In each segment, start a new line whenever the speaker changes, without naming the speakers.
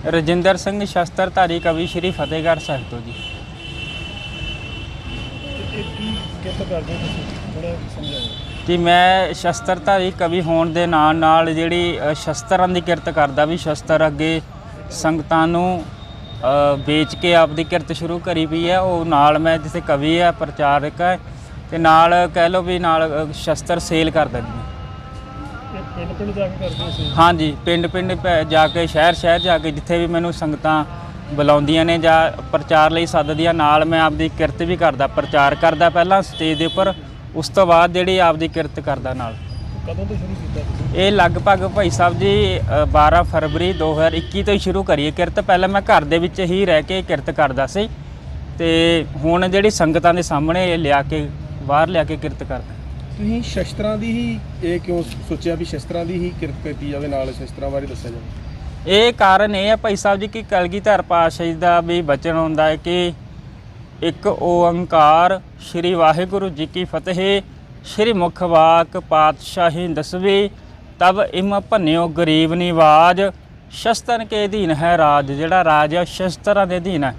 रजिंदर सिंह शस्त्रधारी कवि श्री फतेहगढ़ साहिब तो जी। कि मैं शस्त्रधारी कवि होने के नाल नाल जिहड़ी शस्त्रां दी किरत करदा, भी शस्त्र अगे संगतां नूं बेच के आपदी किरत शुरू करी पई है। वो नाल मैं जिसे कवि है, प्रचारक है, ते नाल कह लो भी नाल शस्त्र सेल करदा जी। हाँ जी, पिंड पिंड जाके शहर शहर जाके जिथे भी मैनू संगतां बुलाउंदियां ने जां प्रचार लई सददियां, नाल मैं आपदी किरत भी करदा, प्रचार करदा पहलां स्टेज दे उपर, उस तो बाद जिहड़ी आपदी किरत करदा नाल।
कदों तो शुरू कीता?
ये लगभग भाई साहब जी 12 फरवरी 2021 तो ही शुरू करी किरत। पहले मैं घर दे विच ही रह के किरत करदा सी, ते हुण जिहड़ी संगतां दे सामणे लिया के बाहर लिया के किरत करदा।
ਤੁਸੀਂ ਸ਼ਸਤਰਾਂ ਦੀ ਹੀ ਇਹ ਕਿਉਂ ਸੋਚਿਆ ਵੀ ਸ਼ਸਤਰਾਂ ਦੀ ਹੀ ਕਿਰਤ ਕੀਤੀ ਜਾਵੇ, ਨਾਲ ਸ਼ਸਤਰਾਂ ਬਾਰੇ ਦੱਸਿਆ ਜਾਵੇ?
ਇਹ ਕਾਰਨ ਇਹ ਹੈ ਭਾਈ ਸਾਹਿਬ ਜੀ ਕਿ ਕਲਗੀਧਰ ਪਾਤਸ਼ਾਹ ਜੀ ਦਾ ਵੀ ਬਚਨ ਹੁੰਦਾ ਹੈ ਕਿ ਇੱਕ ਓੰਕਾਰ ਸ਼੍ਰੀ ਵਾਹਿਗੁਰੂ ਜੀ ਕੀ ਫਤਿਹ, ਸ਼੍ਰੀ ਮੁਖ ਵਾਕ ਪਾਤਸ਼ਾਹੀ ਦਸਵੀਂ, ਤਬ ਇਮ ਭੰਨਿਓ ਗਰੀਬ ਨਿਵਾਜ, ਸ਼ਸਤਰ ਕੇ ਅਧੀਨ ਹੈ ਰਾਜ। ਜਿਹੜਾ ਰਾਜ ਹੈ ਸ਼ਸਤਰਾਂ ਦੇ ਅਧੀਨ ਹੈ।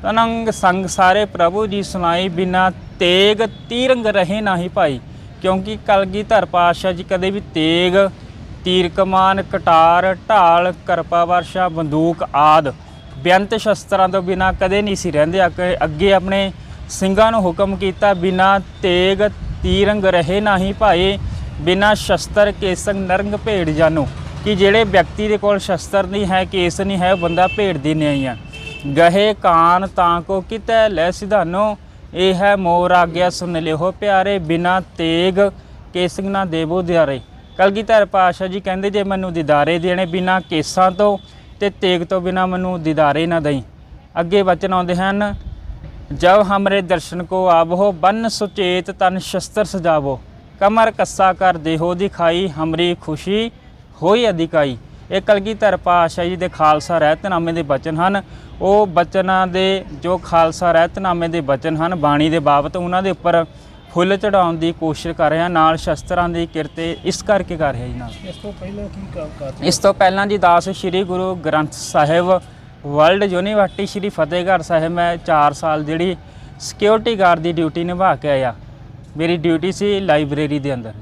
ਤਨੰਗ ਸੰਗ ਸਾਰੇ ਪ੍ਰਭੂ ਜੀ ਸੁਣਾਈ, ਬਿਨਾ ਤੇਗ ਤੀਰੰਗ ਰਹੇ ਨਾਹੀ ਭਾਈ। क्योंकि कलगीधर पातशाह जी कदे भी तेग, तीर कमान, कटार, ढाल, करपा वर्षा, बंदूक आदि बेअंत शस्त्रां तो बिना कदे नहीं सी रहिंदे। अगे अपने ਸਿੰਘਾਂ ਨੂੰ हुक्म किया, बिना तेग तीरंग रहे नाही भाई, बिना शस्त्र केसंग नरंग भेड़ जानो। कि ਜਿਹੜੇ व्यक्ति ਦੇ ਕੋਲ शस्त्र नहीं है, केस नहीं है, बंदा भेड़ दी नहीं है। गहे कान तां को कितै लै सिधानो, ਇਹ ਹੈ ਮੋਰ ਆਗਿਆ ਸੁਣ ਲਿਓ ਪਿਆਰੇ, ਬਿਨਾ ਤੇਗ ਕੇਸਿੰਗ ਨਾ ਦੇਵੋ ਦਿਦਾਰੇ। ਕਲਗੀਧਰ ਪਾਤਸ਼ਾਹ ਜੀ ਕਹਿੰਦੇ ਜੇ ਮੈਨੂੰ ਦਿਦਾਰੇ ਦੇਣੇ ਬਿਨਾ ਕੇਸਾਂ ਤੋਂ ਤੇ ਤੇਗ ਤੋਂ ਬਿਨਾ ਮੈਨੂੰ ਦਿਦਾਰੇ ਨਾ ਦਈ। ਅੱਗੇ ਵਚਨ ਆਉਂਦੇ ਹਨ, ਜਬ ਹਮਰੇ ਦਰਸ਼ਨ ਕੋ ਆਵੋ, ਬਨ ਸੁਚੇਤ ਤਨ ਸ਼ਸਤਰ ਸਜਾਵੋ, ਕਮਰ ਕੱਸਾ ਕਰ ਦੇਹੋ ਦਿਖਾਈ, ਹਮਰੀ ਖੁਸ਼ੀ ਹੋਈ ਅਧਿਕਾਈ। ਇਹ ਕਲਗੀਧਰ ਪਾਤਸ਼ਾਹ ਜੀ ਦੇ ਖਾਲਸਾ ਰਹਿਤਨਾਮੇ ਦੇ ਬਚਨ ਹਨ। ਉਹ ਬਚਨਾਂ ਦੇ ਜੋ ਖਾਲਸਾ ਰਹਿਤਨਾਮੇ ਦੇ ਬਚਨ ਹਨ ਬਾਣੀ ਦੇ ਬਾਬਤ, ਉਹਨਾਂ ਦੇ ਉੱਪਰ ਫੁੱਲ ਚੜਾਉਣ ਦੀ ਕੋਸ਼ਿਸ਼ ਕਰ ਰਿਹਾ, ਨਾਲ ਸ਼ਸਤਰਾਂ ਦੀ ਕਿਰਤ ਇਸ ਕਰਕੇ ਕਰ ਰਿਹਾ ਜੀ। ਨਾਲ
ਇਸ ਤੋਂ ਪਹਿਲਾਂ ਕੀ ਕੰਮ ਕਰਦੇ?
ਇਸ ਤੋਂ ਪਹਿਲਾਂ ਜੀ 10 ਸ਼੍ਰੀ ਗੁਰੂ ਗ੍ਰੰਥ ਸਾਹਿਬ ਵਰਲਡ ਯੂਨੀਵਰਸਿਟੀ ਸ਼੍ਰੀ ਫਤਿਹਗੜ੍ਹ ਸਾਹਿਬ ਮੈਂ 4 ਸਾਲ ਜਿਹੜੀ ਸਿਕਿਉਰਿਟੀ ਗਾਰਡ ਦੀ ਡਿਊਟੀ ਨਿਭਾ ਕੇ ਆਇਆ। ਮੇਰੀ ਡਿਊਟੀ ਸੀ ਲਾਇਬ੍ਰੇਰੀ ਦੇ ਅੰਦਰ।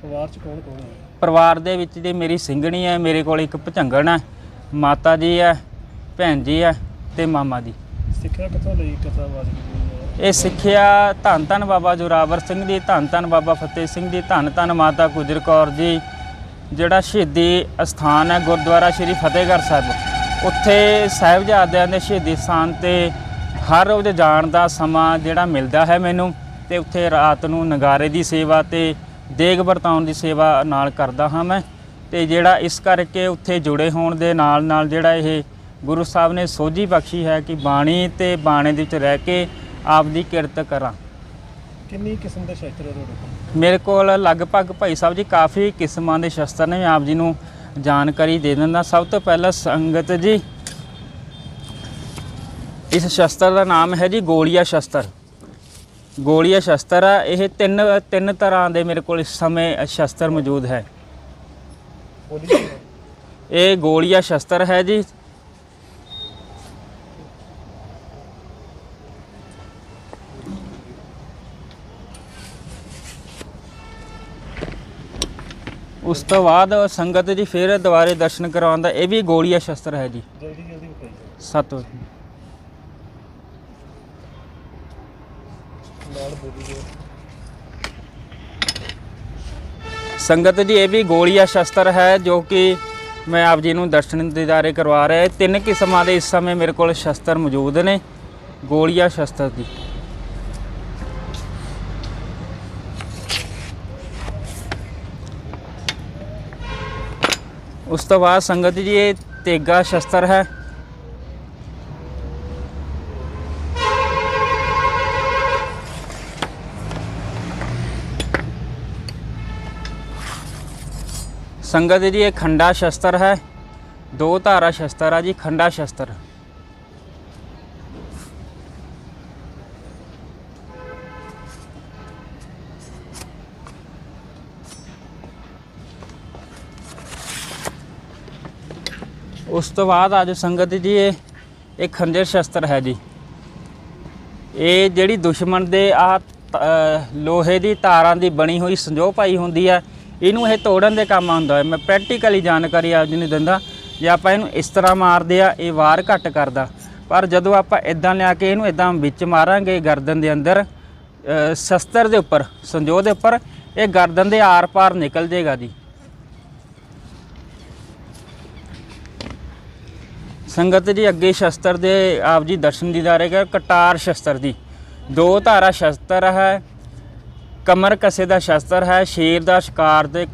ਪਰਿਵਾਰ 'ਚ ਕੌਣ ਕੌਣ ਹੈ? ਪਰਿਵਾਰ
ਦੇ ਵਿੱਚ ਜੀ ਮੇਰੀ ਸਿੰਘਣੀ ਹੈ, ਮੇਰੇ ਕੋਲ ਇੱਕ ਭੁਝੰਗਣ ਹੈ, ਮਾਤਾ ਜੀ ਹੈ, ਭੈਣ ਜੀ ਹੈ ਤੇ ਮਾਮਾ ਜੀ।
ਸਿੱਖਿਆ ਕਿੱਥੋਂ ਲਈ? ਕਥਾ ਵਾਜਗੀ
ਇਹ ਸਿੱਖਿਆ ਧੰਨ ਧੰਨ ਬਾਬਾ ਜੋਰਾਵਰ ਸਿੰਘ ਦੀ, ਧੰਨ ਧੰਨ ਬਾਬਾ ਫਤਿਹ ਸਿੰਘ ਦੀ, ਧੰਨ ਧੰਨ ਮਾਤਾ ਗੁਜਰ ਕੌਰ ਜੀ। ਜਿਹੜਾ ਸ਼ਹੀਦੀ ਅਸਥਾਨ ਹੈ ਗੁਰਦੁਆਰਾ ਸ਼੍ਰੀ ਫਤਿਹਗੜ੍ਹ ਸਾਹਿਬ, ਉੱਥੇ ਸਾਹਿਬਜ਼ਾਦਿਆਂ ਦੇ ਸ਼ਹੀਦੀ ਸਥਾਨ 'ਤੇ ਹਰ ਰੋਜ਼ ਜਾਣ ਦਾ ਸਮਾਂ ਜਿਹੜਾ ਮਿਲਦਾ ਹੈ ਮੈਨੂੰ, ਅਤੇ ਉੱਥੇ ਰਾਤ ਨੂੰ ਨਗਾਰੇ ਦੀ ਸੇਵਾ ਅਤੇ ਦੇਗ ਵਰਤਾਉਣ ਦੀ ਸੇਵਾ ਨਾਲ ਕਰਦਾ ਹਾਂ ਮੈਂ। ਅਤੇ ਜਿਹੜਾ ਇਸ ਕਰਕੇ ਉੱਥੇ ਜੁੜੇ ਹੋਣ ਦੇ ਨਾਲ ਨਾਲ ਜਿਹੜਾ ਇਹ ਗੁਰੂ ਸਾਹਿਬ ਨੇ ਸੋਝੀ ਬਖਸ਼ੀ ਹੈ ਕਿ ਬਾਣੀ ਅਤੇ ਬਾਣੇ ਦੇ ਵਿੱਚ ਰਹਿ ਕੇ ਆਪਦੀ ਕਿਰਤ ਕਰਾਂ।
ਕਿੰਨੀ ਕਿਸਮ ਦੇ ਸ਼ਸਤਰ ਤੁਹਾਡੇ ਕੋਲ?
ਮੇਰੇ ਕੋਲ ਲਗਭਗ ਭਾਈ ਸਾਹਿਬ ਜੀ ਕਾਫੀ ਕਿਸਮਾਂ ਦੇ ਸ਼ਸਤਰ ਨੇ, ਮੈਂ ਆਪ ਜੀ ਨੂੰ ਜਾਣਕਾਰੀ ਦੇ ਦਿੰਦਾ। ਸਭ ਤੋਂ ਪਹਿਲਾਂ ਸੰਗਤ ਜੀ, ਇਸ ਸ਼ਸਤਰ ਦਾ ਨਾਮ ਹੈ ਜੀ ਗੋਲੀਆ ਸ਼ਸਤਰ। ਗੋਲੀਆ ਸ਼ਸਤਰ ਆ ਇਹ ਤਿੰਨ ਤਰ੍ਹਾਂ ਦੇ ਮੇਰੇ ਕੋਲ ਇਸ ਸਮੇਂ ਸ਼ਸਤਰ ਮੌਜੂਦ ਹੈ। ਇਹ ਗੋਲੀਆ ਸ਼ਸਤਰ ਹੈ ਜੀ। ਉਸ ਤੋਂ ਬਾਅਦ ਸੰਗਤ ਜੀ ਫਿਰ ਦੁਬਾਰੇ ਦਰਸ਼ਨ ਕਰਵਾਉਣ ਦਾ ਇਹ ਵੀ ਗੋਲੀਆ ਸ਼ਸਤਰ ਹੈ ਜੀ।
ਜਲਦੀ ਜਲਦੀ ਵਿਖਾਈ
7
ਨਾਲ ਬੋਲੀ ਜੋ
संगत जी ये भी गोलिया शस्त्र है जो कि मैं आप जी नूं दर्शन दीदारे करवा रहा है। 3 किस्मां दे इस समय मेरे को शस्त्र मौजूद ने गोलिया शस्त्र की। उस तो बाद संगत जी ये तेगा शस्त्र है। संगत जी ये खंडा शस्त्र है, 2 धारा शस्त्र है जी, खंडा शस्त्र। ਉਸ ਤੋਂ ਬਾਅਦ ਅੱਜ ਸੰਗਤ ਜੀ ਇਹ ਖੰਜਰ ਸ਼ਸਤਰ ਹੈ ਜੀ। ਇਹ ਜਿਹੜੀ ਦੁਸ਼ਮਣ ਦੇ ਲੋਹੇ ਦੀ ਤਾਰਾਂ ਦੀ ਬਣੀ ਹੋਈ ਸੰਜੋਗ ਪਾਈ ਹੁੰਦੀ ਹੈ, ਇਹਨੂੰ ਇਹ ਤੋੜਨ ਦੇ ਕੰਮ ਆਉਂਦਾ ਹੈ। ਮੈਂ ਪ੍ਰੈਕਟੀਕਲੀ ਜਾਣਕਾਰੀ ਆਪ ਜੀ ਨੂੰ ਦਿੰਦਾ। ਜੇ ਆਪਾਂ ਇਹਨੂੰ ਇਸ ਤਰ੍ਹਾਂ ਮਾਰਦੇ ਆ ਇਹ ਵਾਰ ਘੱਟ ਕਰਦਾ, ਪਰ ਜਦੋਂ ਆਪਾਂ ਇਦਾਂ ਲਿਆ ਕੇ ਇਹਨੂੰ ਇਦਾਂ ਵਿੱਚ ਮਾਰਾਂਗੇ ਗਰਦਨ ਦੇ ਅੰਦਰ, ਸ਼ਸਤਰ ਦੇ ਉੱਪਰ ਸੰਜੋਗ ਦੇ ਉੱਪਰ, ਇਹ ਗਰਦਨ ਦੇ ਆਰ ਪਾਰ ਨਿਕਲ ਜਾਏਗਾ ਜੀ। ਸੰਗਤ ਜੀ ਅੱਗੇ ਸ਼ਸਤਰ ਦੇ ਆਪ ਜੀ ਦਰਸ਼ਨ ਦੀਦਾਰੇ ਕਰ। ਕਟਾਰ ਸ਼ਸਤਰ ਦੀ 2 ਧਾਰਾ ਸ਼ਸਤਰ ਹੈ। ਕਮਰ ਕਸੇ ਦਾ ਸ਼ਸਤਰ ਹੈ। ਸ਼ੇਰ ਦਾ ਸ਼ਿਕਾਰ ਦੇ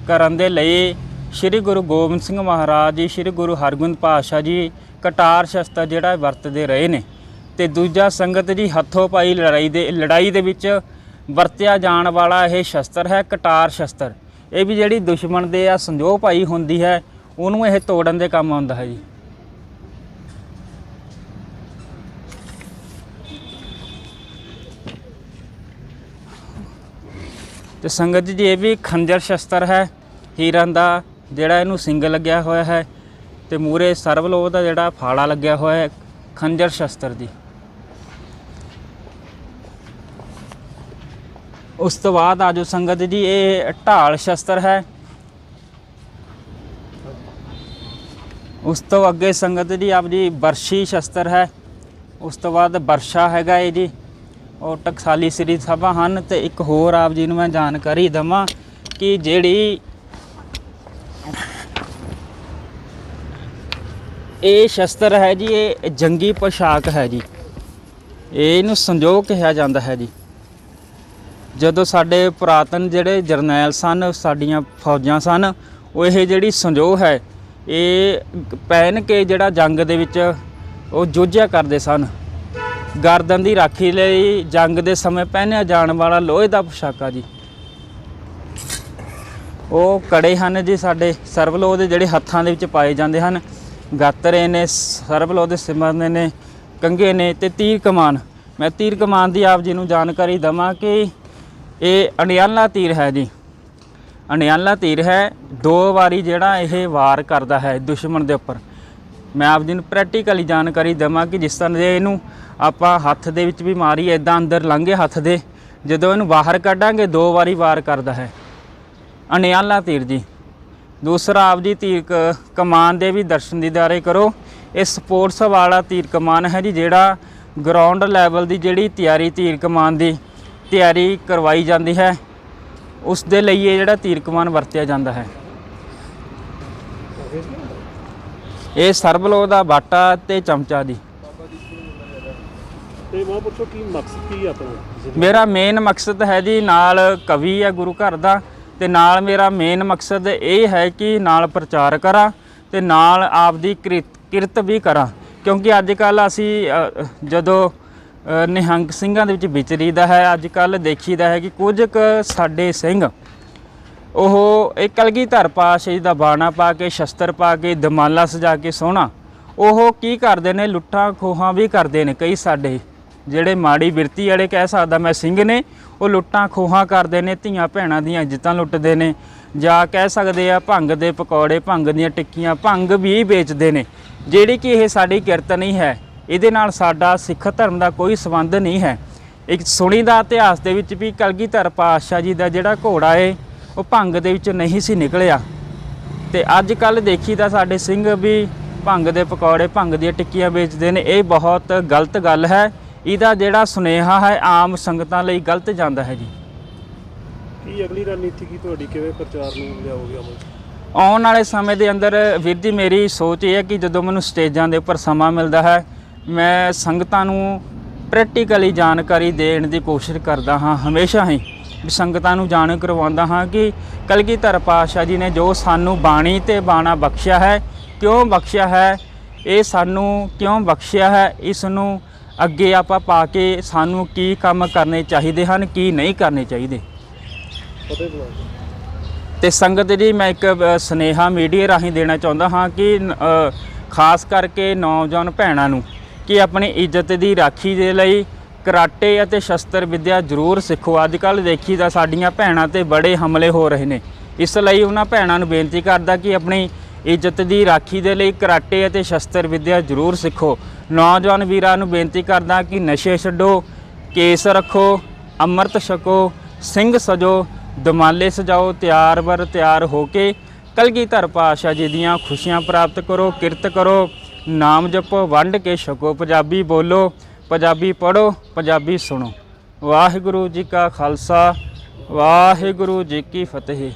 ਕਰਨ ਦੇ ਲਈ ਸ਼੍ਰੀ ਗੁਰੂ ਗੋਬਿੰਦ ਸਿੰਘ ਮਹਾਰਾਜ ਜੀ, ਸ਼੍ਰੀ ਗੁਰੂ ਹਰਗੋਬਿੰਦ ਪਾਤਸ਼ਾਹ ਜੀ ਕਟਾਰ ਸ਼ਸਤਰ ਜਿਹੜਾ ਵਰਤਦੇ ਰਹੇ ਨੇ। ਤੇ ਦੂਜਾ ਸੰਗਤ ਜੀ ਹੱਥੋਂ ਪਾਈ ਲੜਾਈ ਦੇ ਵਿੱਚ ਵਰਤਿਆ ਜਾਣ ਵਾਲਾ ਇਹ ਸ਼ਸਤਰ ਹੈ ਕਟਾਰ ਸ਼ਸਤਰ। ਇਹ ਵੀ ਜਿਹੜੀ ਦੁਸ਼ਮਣ ਦੇ ਸੰਜੋਗ ਪਾਈ ਹੁੰਦੀ ਹੈ ਉਹਨੂੰ ਇਹ ਤੋੜਨ ਦੇ ਕੰਮ ਆਉਂਦਾ ਹੈ ਜੀ। ਤੇ ਸੰਗਤ ਜੀ ਇਹ ਵੀ ਖੰਜਰ ਸ਼ਸਤਰ ਹੈ। ਹੀਰਨ ਦਾ ਜਿਹੜਾ ਇਹਨੂੰ ਸਿੰਗ ਲੱਗਿਆ ਹੋਇਆ ਹੈ ਤੇ ਮੂਰੇ ਸਰਬਲੋਹ ਦਾ ਜਿਹੜਾ ਫਾੜਾ ਲੱਗਿਆ ਹੋਇਆ ਹੈ, ਖੰਜਰ ਸ਼ਸਤਰ ਦੀ। ਉਸ ਤੋਂ ਬਾਅਦ ਆਜੋ ਸੰਗਤ ਜੀ ਇਹ ਢਾਲ ਸ਼ਸਤਰ ਹੈ। ਉਸ ਤੋਂ ਅੱਗੇ ਸੰਗਤ ਜੀ ਆਪ ਜੀ ਬਰਸ਼ੀ ਸ਼ਸਤਰ ਹੈ। ਉਸ ਤੋਂ ਬਾਅਦ ਵਰਸ਼ਾ ਹੈਗਾ ਇਹ ਜੀ। ਉਹ ਟਕਸਾਲੀ ਸ੍ਰੀ ਸਭਾ ਹਨ। ਤੇ ਇੱਕ ਹੋਰ ਆਪ ਜੀ ਨੂੰ ਮੈਂ ਜਾਣਕਾਰੀ ਦੇਵਾਂ ਕਿ ਜਿਹੜੀ ਇਹ ਸ਼ਸਤਰ ਹੈ ਜੀ, ਇਹ ਜੰਗੀ ਪੋਸ਼ਾਕ ਹੈ ਜੀ। ਇਹਨੂੰ ਸੰਜੋਗ ਕਿਹਾ ਜਾਂਦਾ ਹੈ ਜੀ। ਜਦੋਂ ਸਾਡੇ ਪੁਰਾਤਨ ਜਿਹੜੇ ਜਰਨੈਲ ਸਨ, ਸਾਡੀਆਂ ਫੌਜਾਂ ਸਨ, ਉਹ ਇਹ ਜਿਹੜੀ ਸੰਜੋਗ ਹੈ ਇਹ ਪਹਿਨ ਕੇ ਜਿਹੜਾ ਜੰਗ ਦੇ ਵਿੱਚ ਉਹ ਜੂਝਿਆ ਕਰਦੇ ਸਨ। ਗਰਦਨ ਦੀ ਰਾਖੀ ਲਈ ਜੰਗ ਦੇ ਸਮੇਂ ਪਹਿਨਿਆ ਜਾਣ ਵਾਲਾ ਲੋਹੇ ਦਾ ਪੋਸ਼ਾਕਾ ਜੀ। ਉਹ ਕੜੇ ਹਨ ਜੀ ਸਾਡੇ ਸਰਬਲੋਹ ਦੇ ਜਿਹੜੇ ਹੱਥਾਂ ਦੇ ਵਿੱਚ ਪਾਏ ਜਾਂਦੇ ਹਨ। ਗਾਤਰੇ ਨੇ, ਸਰਬਲੋਹ ਦੇ ਸਿਮਰਨੇ ਨੇ, ਕੰਘੇ ਨੇ ਤੇ ਤੀਰ ਕਮਾਨ। ਮੈਂ ਤੀਰ ਕਮਾਨ ਦੀ ਆਪ ਜੀ ਨੂੰ ਜਾਣਕਾਰੀ ਦੇਵਾਂ ਕਿ ਇਹ ਅਣਿਆਲਾ ਤੀਰ ਹੈ ਜੀ। ਅਣਿਆਲਾ ਤੀਰ ਹੈ। 2 ਵਾਰੀ ਜਿਹੜਾ ਇਹ ਵਾਰ ਕਰਦਾ ਹੈ ਦੁਸ਼ਮਣ ਦੇ ਉੱਪਰ। ਮੈਂ ਆਪ ਜੀ ਨੂੰ ਪ੍ਰੈਕਟੀਕਲੀ ਜਾਣਕਾਰੀ ਦੇਵਾਂ ਕਿ ਜਿਸ ਤਰ੍ਹਾਂ ਦੇ ਇਹਨੂੰ ਆਪਾਂ ਹੱਥ ਦੇ ਵਿੱਚ ਵੀ ਮਾਰੀ ਇੱਦਾਂ ਅੰਦਰ ਲੰਘੇ ਹੱਥ ਦੇ, ਜਦੋਂ ਇਹਨੂੰ ਬਾਹਰ ਕੱਢਾਂਗੇ 2 ਵਾਰੀ ਵਾਰ ਕਰਦਾ ਹੈ। ਅਣਿਆਲਾ ਤੀਰ ਜੀ। ਦੂਸਰਾ ਆਪ ਜੀ ਤੀਰ ਕਮਾਨ ਦੇ ਵੀ ਦਰਸ਼ਨ ਦੀਦਾਰੇ ਕਰੋ। ਇਹ ਸਪੋਰਟਸ ਵਾਲਾ ਤੀਰ ਕਮਾਨ ਹੈ ਜੀ, ਜਿਹੜਾ ਗਰਾਊਂਡ ਲੈਵਲ ਦੀ ਜਿਹੜੀ ਤਿਆਰੀ ਤੀਰ ਕਮਾਨ ਦੀ ਤਿਆਰੀ ਕਰਵਾਈ ਜਾਂਦੀ ਹੈ, ਉਸ ਦੇ ਲਈ ਇਹ ਜਿਹੜਾ ਤੀਰ ਕਮਾਨ ਵਰਤਿਆ ਜਾਂਦਾ ਹੈ। ਇਹ ਸਰਬਲੋਹ ਦਾ ਬਾਟਾ ਤੇ ਚਮਚਾ ਦੀ।
ਤੇ ਮਹਾਂਪੁਰਸ਼ੋ ਕੀ ਮਕਸਦ ਕੀ ਆਪਣਾ?
ਮੇਰਾ ਮੇਨ ਮਕਸਦ ਹੈ ਜੀ, ਨਾਲ ਕਵੀ ਹੈ ਗੁਰੂ ਘਰ ਦਾ, ਤੇ ਨਾਲ ਮੇਰਾ ਮੇਨ ਮਕਸਦ ਇਹ ਹੈ ਕਿ ਨਾਲ ਪ੍ਰਚਾਰ ਕਰਾਂ ਤੇ ਨਾਲ ਆਪਦੀ ਕਿਰਤ ਵੀ ਕਰਾਂ। ਕਿਉਂਕਿ ਅੱਜ ਕੱਲ੍ਹ ਅਸੀਂ ਜਦੋਂ ਨਿਹੰਗ ਸਿੰਘਾਂ ਦੇ ਵਿੱਚ ਵਿਚਰੀਦਾ ਹੈ, ਅੱਜ ਕੱਲ੍ਹ ਦੇਖੀਦਾ ਹੈ ਕਿ ਕੁਝ ਕੁ ਸਾਡੇ ਸਿੰਘ ਉਹ ਇਹ ਕਲਗੀਧਰ ਪਾਤਸ਼ਾਹ ਜੀ ਦਾ ਬਾਣਾ ਪਾ ਕੇ, ਸ਼ਸਤਰ ਪਾ ਕੇ, ਦਮਾਲਾ ਸਜਾ ਕੇ ਸੋਹਣਾ, ਉਹ ਕੀ ਕਰਦੇ ਨੇ, ਲੁੱਟਾਂ ਖੋਹਾਂ ਵੀ ਕਰਦੇ ਨੇ। ਕਈ ਸਾਡੇ ਜਿਹੜੇ ਮਾੜੀ ਬਿਰਤੀ ਵਾਲੇ ਕਹਿ ਸਕਦਾ ਮੈਂ ਸਿੰਘ ਨੇ, ਉਹ ਲੁੱਟਾਂ ਖੋਹਾਂ ਕਰਦੇ ਨੇ, ਧੀਆਂ ਭੈਣਾਂ ਦੀਆਂ ਇੱਜ਼ਤਾਂ ਲੁੱਟਦੇ ਨੇ, ਜਾਂ ਕਹਿ ਸਕਦੇ ਆ ਭੰਗ ਦੇ ਪਕੌੜੇ, ਭੰਗ ਦੀਆਂ ਟਿੱਕੀਆਂ, ਭੰਗ ਵੀ ਵੇਚਦੇ ਨੇ, ਜਿਹੜੀ ਕਿ ਇਹ ਸਾਡੀ ਕਿਰਤ ਨਹੀਂ ਹੈ। ਇਹਦੇ ਨਾਲ ਸਾਡਾ ਸਿੱਖ ਧਰਮ ਦਾ ਕੋਈ ਸੰਬੰਧ ਨਹੀਂ ਹੈ। ਇੱਕ ਸੁਣੀ ਦਾ ਇਤਿਹਾਸ ਦੇ ਵਿੱਚ ਵੀ ਕਲਗੀਧਰ ਪਾਤਸ਼ਾਹ ਜੀ ਦਾ ਜਿਹੜਾ ਘੋੜਾ ਏ ਉਹ ਭੰਗ ਦੇ ਵਿੱਚ ਨਹੀਂ ਸੀ ਨਿਕਲਿਆ। ਤੇ ਅੱਜ ਕੱਲ੍ਹ ਦੇਖੀਦਾ ਸਾਡੇ ਸਿੰਘ ਵੀ ਭੰਗ ਦੇ ਪਕੌੜੇ, ਭੰਗ ਦੀਆਂ ਟਿੱਕੀਆਂ ਵੇਚਦੇ ਨੇ। ਇਹ ਬਹੁਤ ਗਲਤ ਗੱਲ ਹੈ। ਇਹਦਾ ਜਿਹੜਾ ਸੁਨੇਹਾ ਹੈ ਆਮ ਸੰਗਤਾਂ ਲਈ ਗਲਤ ਜਾਂਦਾ ਹੈ ਜੀ।
ਕੀ ਅਗਲੀ ਰਣਨੀਤੀ ਕੀ ਤੁਹਾਡੀ, ਕਿਵੇਂ ਪ੍ਰਚਾਰ ਨੂੰ ਲਿਆਓਗੇ ਅਮਲ?
ਆਉਣ ਵਾਲੇ ਸਮੇਂ ਦੇ ਅੰਦਰ ਵੀਰ ਜੀ ਮੇਰੀ ਸੋਚ ਇਹ ਹੈ ਕਿ ਜਦੋਂ ਮੈਨੂੰ ਸਟੇਜਾਂ ਦੇ ਉੱਪਰ ਸਮਾਂ ਮਿਲਦਾ ਹੈ, ਮੈਂ ਸੰਗਤਾਂ ਨੂੰ ਪ੍ਰੈਕਟੀਕਲੀ ਜਾਣਕਾਰੀ ਦੇਣ ਦੀ ਕੋਸ਼ਿਸ਼ ਕਰਦਾ ਹਾਂ। ਹਮੇਸ਼ਾ ਹੀ ਵੀ ਸੰਗਤਾਂ ਨੂੰ ਜਾਣੂ ਕਰਵਾਉਂਦਾ ਹਾਂ ਕਿ ਕਲਗੀਧਰ ਪਾਤਸ਼ਾਹ ਜੀ ਨੇ ਜੋ ਸਾਨੂੰ ਬਾਣੀ ਤੇ ਬਾਣਾ ਬਖਸ਼ਿਆ ਹੈ, ਕਿਉਂ ਬਖਸ਼ਿਆ ਹੈ, ਇਹ ਸਾਨੂੰ ਕਿਉਂ ਬਖਸ਼ਿਆ ਹੈ, ਇਸ ਨੂੰ ਅੱਗੇ ਆਪਾਂ ਪਾ ਕੇ ਸਾਨੂੰ ਕੀ ਕੰਮ ਕਰਨੇ ਚਾਹੀਦੇ ਹਨ, ਕੀ ਨਹੀਂ ਕਰਨੇ ਚਾਹੀਦੇ। ਤੇ ਸੰਗਤ ਜੀ ਮੈਂ ਇੱਕ ਸੁਨੇਹਾ ਮੀਡੀਆ ਰਾਹੀਂ ਦੇਣਾ ਚਾਹੁੰਦਾ ਹਾਂ ਕਿ ਖਾਸ ਕਰਕੇ ਨੌਜਵਾਨ ਭੈਣਾਂ ਨੂੰ ਕਿ ਆਪਣੀ ਇੱਜ਼ਤ ਦੀ ਰਾਖੀ ਦੇ ਲਈ ਕਰਾਟੇ ਅਤੇ ਸ਼ਸਤਰ ਵਿੱਦਿਆ ਜ਼ਰੂਰ ਸਿੱਖੋ। ਅੱਜ ਕੱਲ੍ਹ ਦੇਖੀਦਾ ਸਾਡੀਆਂ ਭੈਣਾਂ 'ਤੇ ਬੜੇ ਹਮਲੇ ਹੋ ਰਹੇ ਨੇ, ਇਸ ਲਈ ਉਹਨਾਂ ਭੈਣਾਂ ਨੂੰ ਬੇਨਤੀ ਕਰਦਾ ਕਿ ਆਪਣੀ ਇੱਜ਼ਤ ਦੀ ਰਾਖੀ ਦੇ ਲਈ ਕਰਾਟੇ ਅਤੇ ਸ਼ਸਤਰ ਵਿੱਦਿਆ ਜ਼ਰੂਰ ਸਿੱਖੋ। ਨੌਜਵਾਨ ਵੀਰਾਂ ਨੂੰ ਬੇਨਤੀ ਕਰਦਾ ਕਿ ਨਸ਼ੇ ਛੱਡੋ, ਕੇਸ ਰੱਖੋ, ਅੰਮ੍ਰਿਤ ਛਕੋ, ਸਿੰਘ ਸਜੋ, ਦਮਾਲੇ ਸਜਾਓ, ਤਿਆਰ ਬਰ ਤਿਆਰ ਹੋ ਕੇ ਕਲਗੀਧਰ ਪਾਤਸ਼ਾਹ ਜੀ ਦੀਆਂ ਖੁਸ਼ੀਆਂ ਪ੍ਰਾਪਤ ਕਰੋ। ਕਿਰਤ ਕਰੋ, ਨਾਮ ਜਪੋ, ਵੰਡ ਕੇ ਛਕੋ। ਪੰਜਾਬੀ ਬੋਲੋ, ਪੰਜਾਬੀ ਪੜ੍ਹੋ, ਪੰਜਾਬੀ ਸੁਣੋ। ਵਾਹਿਗੁਰੂ ਜੀ ਕਾ ਖਾਲਸਾ, ਵਾਹਿਗੁਰੂ ਜੀ ਕੀ ਫਤਿਹ।